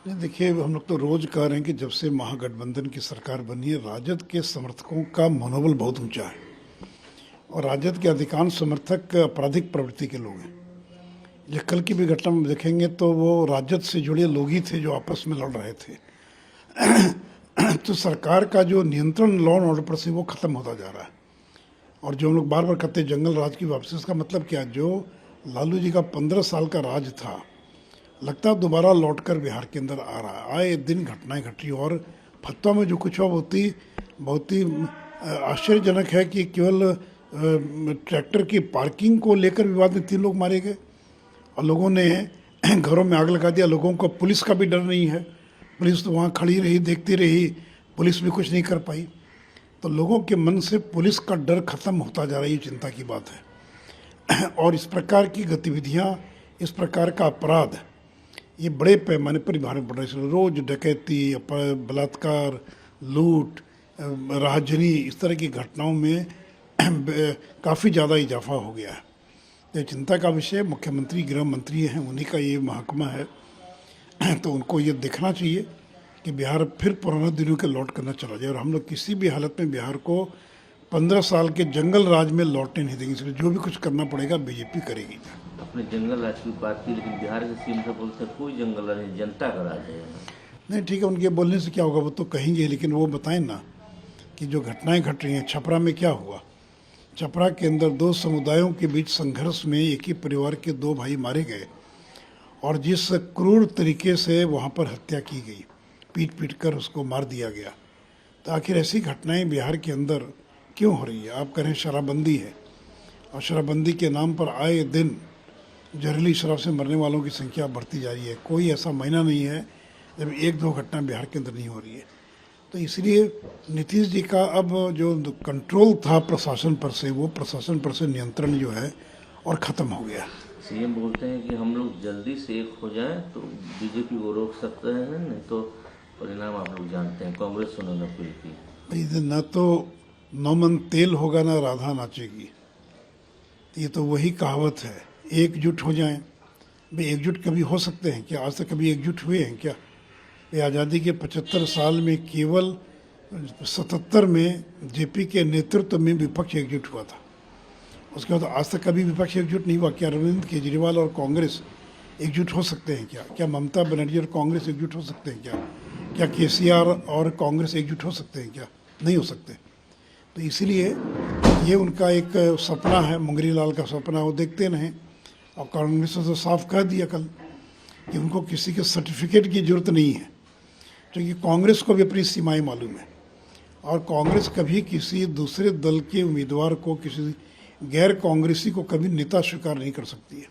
नहीं देखिए, हम लोग तो रोज कह रहे हैं कि जब से महागठबंधन की सरकार बनी है, राजद के समर्थकों का मनोबल बहुत ऊंचा है और राजद के अधिकांश समर्थक आपराधिक प्रवृत्ति के लोग हैं। ये कल की भी घटना में देखेंगे तो वो राजद से जुड़े लोग ही थे जो आपस में लड़ रहे थे। तो सरकार का जो नियंत्रण लॉ एंड ऑर्डर पर से वो खत्म होता जा रहा है। और जो हम लोग बार बार कहते हैं जंगल राज की वापसी, इसका मतलब क्या, जो लालू जी का 15 साल का राज था, लगता है दोबारा लौटकर बिहार के अंदर आ रहा है। आए दिन घटनाएं घट रही और फतवा में जो कुछ हुआ बहुत ही आश्चर्यजनक है कि केवल ट्रैक्टर की पार्किंग को लेकर विवाद में 3 लोग मारे गए और लोगों ने घरों में आग लगा दिया। लोगों को पुलिस का भी डर नहीं है, पुलिस तो वहाँ खड़ी रही, देखती रही, पुलिस भी कुछ नहीं कर पाई। तो लोगों के मन से पुलिस का डर खत्म होता जा रहा है, ये चिंता की बात है। और इस प्रकार की गतिविधियाँ, इस प्रकार का अपराध ये बड़े पैमाने पर बिहार में बढ़ रहे हैं। रोज डकैती, बलात्कार, लूट, राहजनी, इस तरह की घटनाओं में काफ़ी ज़्यादा इजाफा हो गया है। तो चिंता का विषय, मुख्यमंत्री गृह मंत्री हैं, उन्हीं का ये महकमा है। तो उनको ये देखना चाहिए कि बिहार फिर पुराने दिनों के लौट करना चला जाए और हम लोग किसी भी हालत में बिहार को 15 साल के जंगल राज में लौटने नहीं देंगे। इसलिए जो भी कुछ करना पड़ेगा बीजेपी करेगी। अपने जंगल राज की बात की, लेकिन बिहार के सीएम से बोलते हैं कोई जंगल राज नहीं, जनता का राज है। नहीं ठीक है, उनके बोलने से क्या होगा, वो तो कहेंगे, लेकिन वो बताएं ना कि जो घटनाएं घट रही हैं। छपरा में क्या हुआ, छपरा के अंदर 2 समुदायों के बीच संघर्ष में एक ही परिवार के 2 भाई मारे गए और जिस क्रूर तरीके से वहाँ पर हत्या की गई, पीट पीट कर उसको मार दिया गया। तो आखिर ऐसी घटनाएं बिहार के अंदर क्यों हो रही है? आप कह रहे हैं शराबबंदी है और शराबबंदी के नाम पर आए दिन जहरीली शराब से मरने वालों की संख्या बढ़ती जा रही है। कोई ऐसा महीना नहीं है जब 1-2 घटना बिहार के अंदर नहीं हो रही है। तो इसलिए नीतीश जी का अब जो कंट्रोल था प्रशासन पर से, वो प्रशासन पर से नियंत्रण जो है और ख़त्म हो गया। सीएम बोलते हैं कि हम लोग जल्दी से एक हो जाएं तो बीजेपी को रोक सकते हैं, नहीं तो परिणाम आप लोग जानते हैं। कांग्रेस उन्होंने अपील की, भाई न तो 9 मन तेल होगा ना राधा नाचेगी। ये तो वही कहावत है, एकजुट हो जाएं। भाई एकजुट कभी हो सकते हैं क्या? आज तक कभी एकजुट हुए हैं क्या? आज़ादी के 75 साल में केवल 77 में जेपी के नेतृत्व में विपक्ष एकजुट हुआ था। उसके बाद आज तक कभी विपक्ष एकजुट नहीं हुआ। क्या अरविंद केजरीवाल और कांग्रेस एकजुट हो सकते हैं क्या? क्या ममता बनर्जी और कांग्रेस एकजुट हो सकते हैं क्या? क्या केसीआर और कांग्रेस एकजुट हो सकते हैं क्या? नहीं हो सकते। तो इसीलिए ये उनका एक सपना है, मुंगरी लाल का सपना, वो देखते रहें। और कांग्रेस ने तो साफ कह दिया कल कि उनको किसी के सर्टिफिकेट की जरूरत नहीं है, क्योंकि कांग्रेस को भी अपनी सीमाएं मालूम है और कांग्रेस कभी किसी दूसरे दल के उम्मीदवार को, किसी गैर कांग्रेसी को कभी नेता स्वीकार नहीं कर सकती है।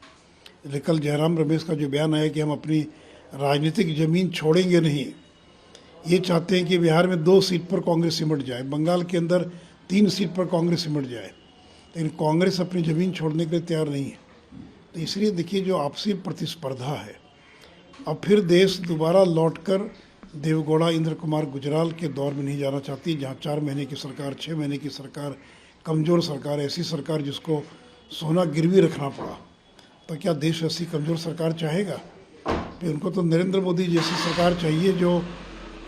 लेकिन कल जयराम रमेश का जो बयान आया कि हम अपनी राजनीतिक ज़मीन छोड़ेंगे नहीं, ये चाहते हैं कि बिहार में 2 सीट पर कांग्रेस सिमट जाए, बंगाल के अंदर 3 सीट पर कांग्रेस सिमट जाए, लेकिन कांग्रेस अपनी ज़मीन छोड़ने के लिए तैयार नहीं है। तो इसलिए देखिए, जो आपसी प्रतिस्पर्धा है, अब फिर देश दोबारा लौटकर देवगौड़ा इंद्र कुमार गुजराल के दौर में नहीं जाना चाहती, जहाँ 4 महीने की सरकार, 6 महीने की सरकार, कमज़ोर सरकार, ऐसी सरकार जिसको सोना गिरवी रखना पड़ा। तो क्या देश ऐसी कमज़ोर सरकार चाहेगा? फिर उनको तो नरेंद्र मोदी जैसी सरकार चाहिए जो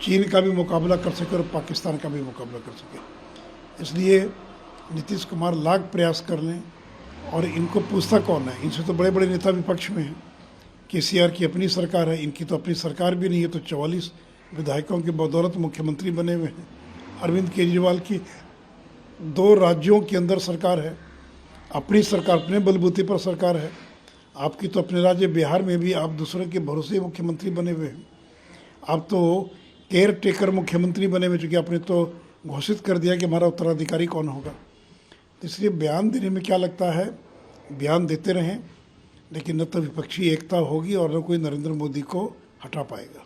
चीन का भी मुकाबला कर सके और पाकिस्तान का भी मुकाबला कर सके। इसलिए नीतीश कुमार लाख प्रयास कर लें, और इनको पूछता कौन है? इनसे तो बड़े बड़े नेता विपक्ष में हैं। केसीआर की अपनी सरकार है, इनकी तो अपनी सरकार भी नहीं है, तो 44 विधायकों की बदौलत मुख्यमंत्री बने हुए हैं। अरविंद केजरीवाल की 2 राज्यों के अंदर सरकार है, अपनी सरकार, अपने बलबूते पर सरकार है। आपकी तो अपने राज्य बिहार में भी आप दूसरों के भरोसे मुख्यमंत्री बने हुए हैं। आप तो केयर टेकर मुख्यमंत्री बने हुए, चूँकि आपने तो घोषित कर दिया कि हमारा उत्तराधिकारी कौन होगा। तो इसलिए बयान देने में क्या लगता है, बयान देते रहें, लेकिन न तो विपक्षी एकता होगी और न कोई नरेंद्र मोदी को हटा पाएगा।